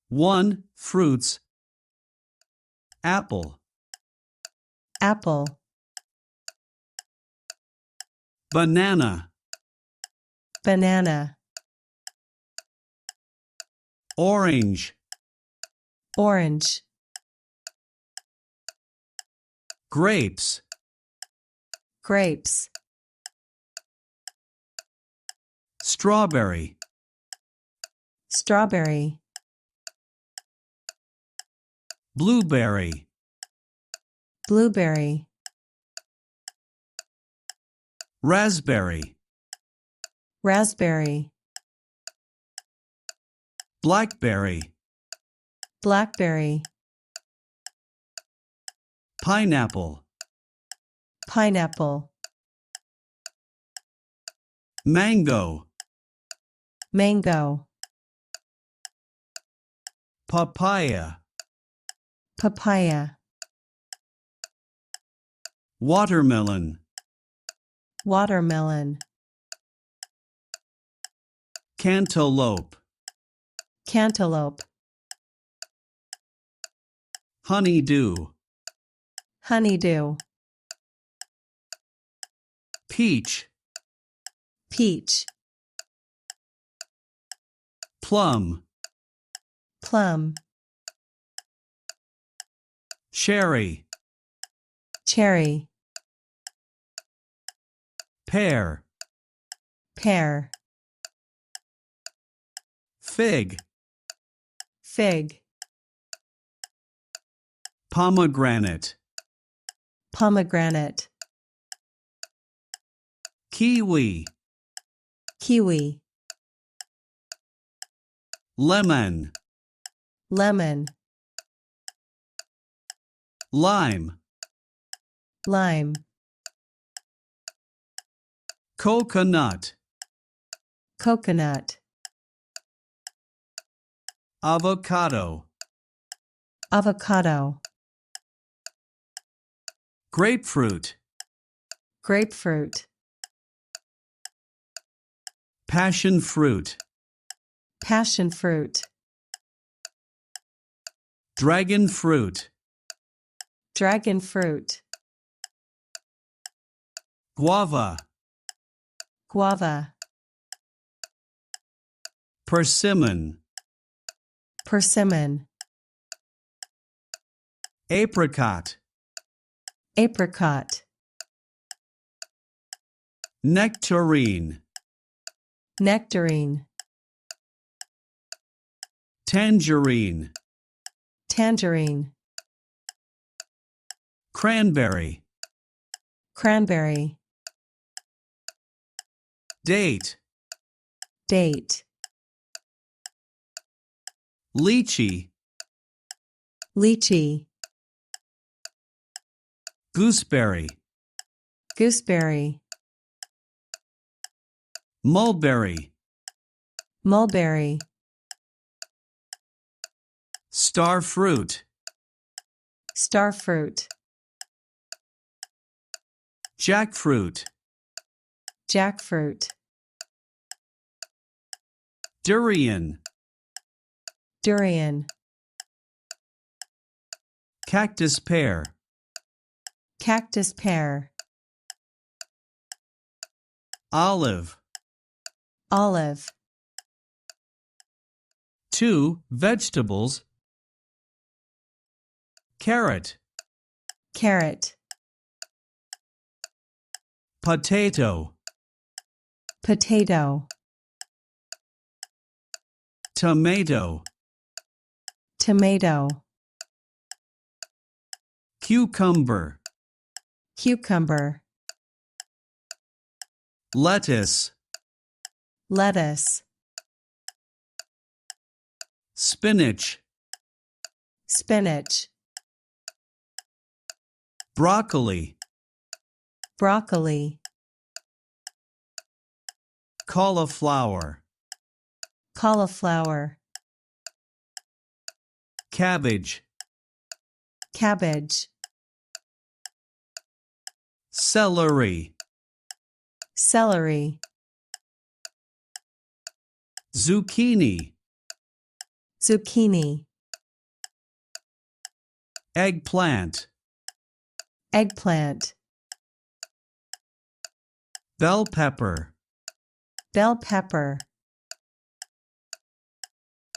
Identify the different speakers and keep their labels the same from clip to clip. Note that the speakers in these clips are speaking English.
Speaker 1: 1. Fruits. Apple,
Speaker 2: apple,
Speaker 1: banana,
Speaker 2: banana,
Speaker 1: orange,
Speaker 2: orange,
Speaker 1: grapes,
Speaker 2: grapes,
Speaker 1: strawberry,
Speaker 2: strawberry,
Speaker 1: blueberry,
Speaker 2: blueberry,
Speaker 1: raspberry,
Speaker 2: raspberry,
Speaker 1: blackberry,
Speaker 2: blackberry,
Speaker 1: pineapple,
Speaker 2: pineapple,
Speaker 1: mango,
Speaker 2: mango,
Speaker 1: papaya,
Speaker 2: papaya,
Speaker 1: watermelon,
Speaker 2: watermelon,
Speaker 1: cantaloupe,
Speaker 2: cantaloupe,
Speaker 1: honeydew,
Speaker 2: honeydew,
Speaker 1: peach,
Speaker 2: peach,
Speaker 1: plum,
Speaker 2: plum,
Speaker 1: cherry,
Speaker 2: cherry,
Speaker 1: pear,
Speaker 2: pear,
Speaker 1: fig,
Speaker 2: fig,
Speaker 1: pomegranate,
Speaker 2: pomegranate,
Speaker 1: kiwi,
Speaker 2: kiwi,
Speaker 1: lemon,
Speaker 2: lemon,
Speaker 1: lime,
Speaker 2: lime,
Speaker 1: coconut,
Speaker 2: coconut,
Speaker 1: avocado,
Speaker 2: avocado,
Speaker 1: grapefruit,
Speaker 2: grapefruit,
Speaker 1: passion fruit,
Speaker 2: passion fruit,
Speaker 1: dragon fruit,
Speaker 2: dragon fruit,
Speaker 1: guava,
Speaker 2: guava,
Speaker 1: persimmon,
Speaker 2: persimmon,
Speaker 1: apricot,
Speaker 2: apricot,
Speaker 1: nectarine,
Speaker 2: nectarine,
Speaker 1: tangerine,
Speaker 2: tangerine,
Speaker 1: cranberry,
Speaker 2: cranberry,
Speaker 1: date,
Speaker 2: date,
Speaker 1: lychee,
Speaker 2: lychee,
Speaker 1: gooseberry,
Speaker 2: gooseberry,
Speaker 1: mulberry,
Speaker 2: mulberry,
Speaker 1: star fruit,
Speaker 2: starfruit,
Speaker 1: jackfruit,
Speaker 2: jackfruit,
Speaker 1: durian,
Speaker 2: durian,
Speaker 1: cactus pear,
Speaker 2: cactus pear,
Speaker 1: olive.
Speaker 2: olive,
Speaker 1: 2. Vegetables. Carrot,
Speaker 2: carrot,
Speaker 1: potato,
Speaker 2: potato,
Speaker 1: tomato,
Speaker 2: tomato,
Speaker 1: cucumber,
Speaker 2: cucumber,
Speaker 1: lettuce,
Speaker 2: lettuce,
Speaker 1: spinach,
Speaker 2: spinach,
Speaker 1: broccoli,
Speaker 2: broccoli,
Speaker 1: cauliflower,
Speaker 2: cauliflower,
Speaker 1: cabbage,
Speaker 2: cabbage,
Speaker 1: celery,
Speaker 2: celery,
Speaker 1: zucchini,
Speaker 2: zucchini,
Speaker 1: eggplant,
Speaker 2: eggplant,
Speaker 1: bell pepper,
Speaker 2: bell pepper,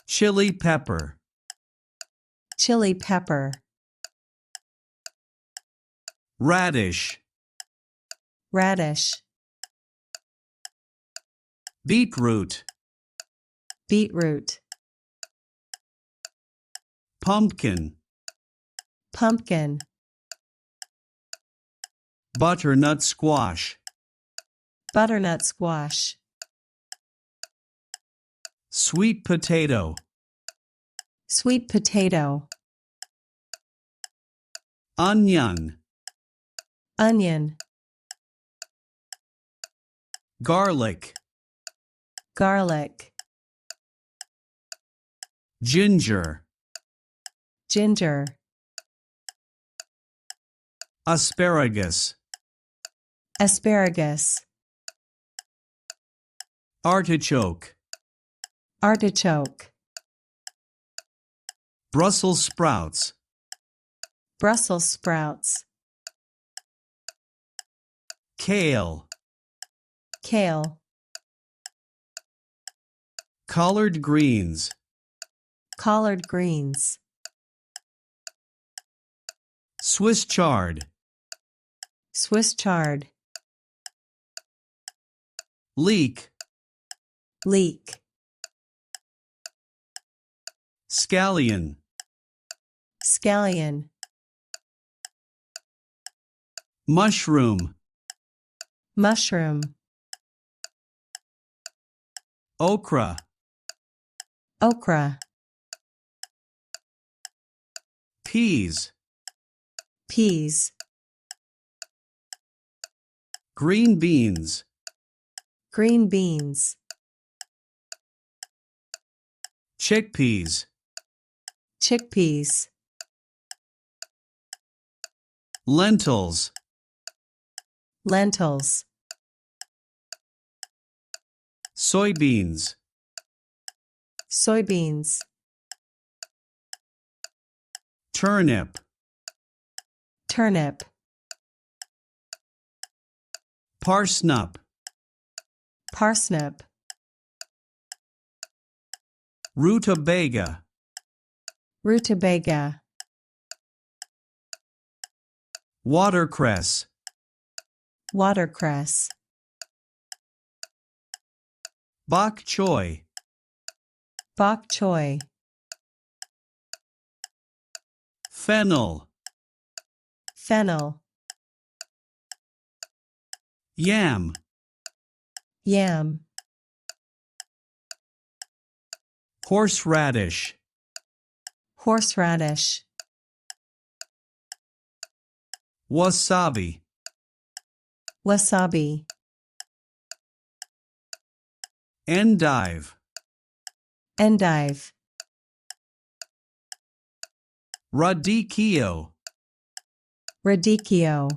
Speaker 1: chili pepper,
Speaker 2: chili pepper,
Speaker 1: radish,
Speaker 2: radish,
Speaker 1: beetroot,
Speaker 2: beetroot,
Speaker 1: pumpkin,
Speaker 2: pumpkin,
Speaker 1: butternut squash,
Speaker 2: butternut squash,
Speaker 1: sweet potato,
Speaker 2: sweet potato,
Speaker 1: onion,
Speaker 2: onion,
Speaker 1: garlic,
Speaker 2: garlic,
Speaker 1: ginger,
Speaker 2: ginger,
Speaker 1: asparagus,
Speaker 2: asparagus,
Speaker 1: artichoke,
Speaker 2: artichoke,
Speaker 1: Brussels sprouts,
Speaker 2: Brussels sprouts,
Speaker 1: kale,
Speaker 2: kale,
Speaker 1: collard greens,
Speaker 2: collard greens,
Speaker 1: Swiss chard,
Speaker 2: Swiss chard,
Speaker 1: leek,
Speaker 2: leek,
Speaker 1: scallion,
Speaker 2: scallion,
Speaker 1: mushroom,
Speaker 2: mushroom,
Speaker 1: okra,
Speaker 2: okra,
Speaker 1: peas,
Speaker 2: peas,
Speaker 1: green beans,
Speaker 2: green beans,
Speaker 1: chickpeas,
Speaker 2: chickpeas,
Speaker 1: lentils,
Speaker 2: lentils,
Speaker 1: soybeans,
Speaker 2: soybeans,
Speaker 1: turnip,
Speaker 2: turnip,
Speaker 1: parsnip,
Speaker 2: parsnip,
Speaker 1: rutabaga,
Speaker 2: rutabaga,
Speaker 1: watercress,
Speaker 2: watercress,
Speaker 1: bok choy,
Speaker 2: bok choy,
Speaker 1: fennel,
Speaker 2: fennel,
Speaker 1: yam,
Speaker 2: yam,
Speaker 1: horseradish,
Speaker 2: horseradish,
Speaker 1: wasabi,
Speaker 2: wasabi,
Speaker 1: endive,
Speaker 2: endive,
Speaker 1: radicchio,
Speaker 2: radicchio,